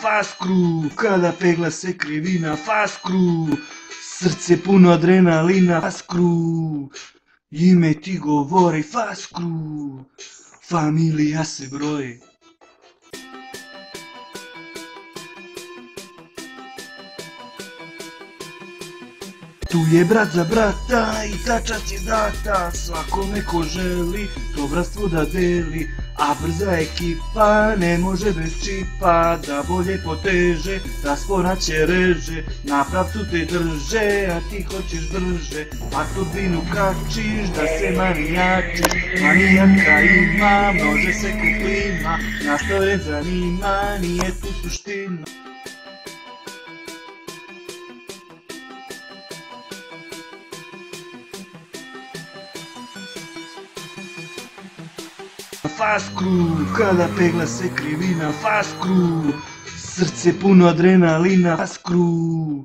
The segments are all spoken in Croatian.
fast crew, kada pegla se krivina, fast crew, srce puno adrenalina, fast crew, ime ti govori, fast crew, familija se broji. Tu je brat za brata i ta čast je data svakome ko želi to bratstvo da deli, a brza ekipa ne može bez čipa, da bolje poteže, da spora će reže, na pravcu te drže, a ti hoćeš brže, a turbinu kačiš da se manijačiš, manijaka ima, množe se kuplima, nastao je zanima, nije tu suština. Fast crew, kada pegla se krivina, fast crew, srce puno adrenalina, fast crew,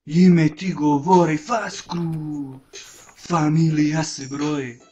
ime ti govori, fast crew, familija se broji.